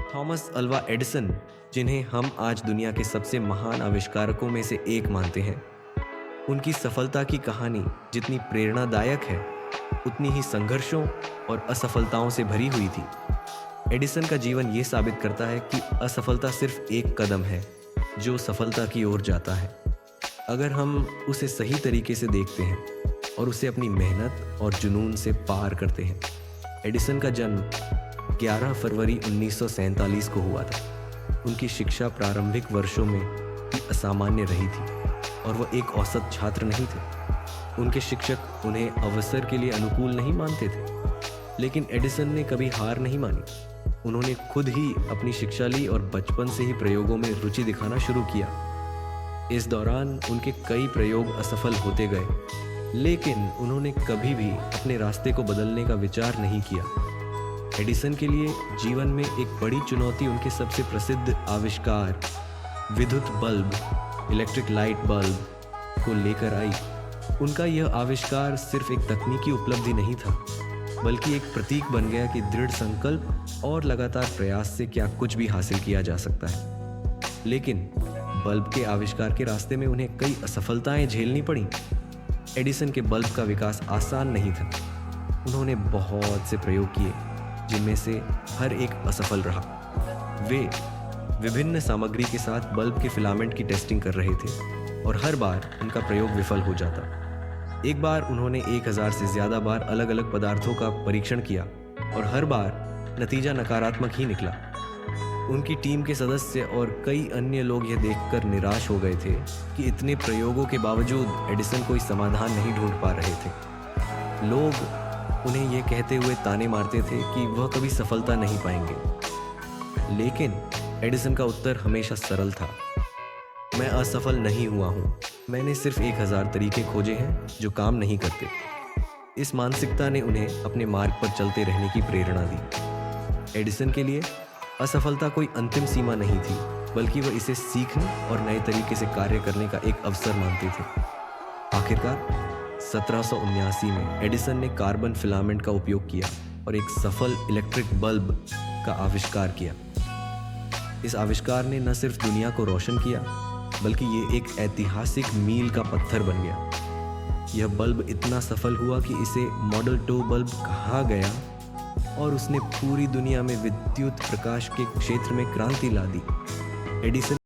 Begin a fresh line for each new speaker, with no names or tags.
Thomas Alva Edison, जिन्हें हम आज दुनिया के सबसे महान आविष्कारकों में से एक मानते हैं, उनकी सफलता की कहानी जितनी प्रेरणादायक है, उतनी ही संघर्षों और असफलताओं से भरी हुई थी। एडिसन का जीवन ये साबित करता है कि असफलता सिर्फ एक कदम है जो सफलता की ओर जाता है, अगर हम उसे सही तरीके से देखते हैं और उसे अपनी मेहनत और जुनून से पार करते हैं। एडिसन का जन्म 11 फरवरी 1947 को हुआ था। उनकी शिक्षा प्रारंभिक वर्षों में ही असामान्य रही थी और वह एक औसत छात्र नहीं थे। उनके शिक्षक उन्हें अवसर के लिए अनुकूल नहीं मानते थे, लेकिन एडिसन ने कभी हार नहीं मानी। उन्होंने खुद ही अपनी शिक्षा ली और बचपन से ही प्रयोगों में रुचि दिखाना शुरू किया। इस दौरान उनके कई प्रयोग असफल होते गए, लेकिन उन्होंने कभी भी अपने रास्ते को बदलने का विचार नहीं किया। एडिसन के लिए जीवन में एक बड़ी चुनौती उनके सबसे प्रसिद्ध आविष्कार विद्युत बल्ब, इलेक्ट्रिक लाइट बल्ब को लेकर आई। उनका यह आविष्कार सिर्फ एक तकनीकी उपलब्धि नहीं था, बल्कि एक प्रतीक बन गया कि दृढ़ संकल्प और लगातार प्रयास से क्या कुछ भी हासिल किया जा सकता है। लेकिन बल्ब के आविष्कार के रास्ते में उन्हें कई असफलताएं झेलनी पड़ी। एडिसन के बल्ब का विकास आसान नहीं था। उन्होंने बहुत से प्रयोग किए, जिनमें से हर एक असफल रहा। वे विभिन्न सामग्री के साथ बल्ब के फिलामेंट की टेस्टिंग कर रहे थे और हर बार उनका प्रयोग विफल हो जाता। एक बार उन्होंने 1000 से ज़्यादा बार अलग अलग पदार्थों का परीक्षण किया और हर बार नतीजा नकारात्मक ही निकला। उनकी टीम के सदस्य और कई अन्य लोग यह देखकर निराश हो गए थे कि इतने प्रयोगों के बावजूद एडिसन कोई समाधान नहीं ढूंढ पा रहे थे। लोग उन्हें यह कहते हुए ताने मारते थे कि वह कभी सफलता नहीं पाएंगे। लेकिन एडिसन का उत्तर हमेशा सरल था, मैं असफल नहीं हुआ हूँ, मैंने सिर्फ 1000 तरीके खोजे हैं जो काम नहीं करते। इस मानसिकता ने उन्हें अपने मार्ग पर चलते रहने की प्रेरणा दी। एडिसन के लिए असफलता कोई अंतिम सीमा नहीं थी, बल्कि वह इसे सीखने और नए तरीके से कार्य करने का एक अवसर मानते थे। आखिरकार 1779 में एडिसन ने कार्बन फिलामेंट का उपयोग किया और एक सफल इलेक्ट्रिक बल्ब का आविष्कार किया। इस आविष्कार ने न सिर्फ दुनिया को रोशन किया, बल्कि ये एक ऐतिहासिक मील का पत्थर बन गया। यह बल्ब इतना सफल हुआ कि इसे मॉडल 2 बल्ब कहा गया और उसने पूरी दुनिया में विद्युत प्रकाश के क्षेत्र में क्रांति ला दी। एडिसन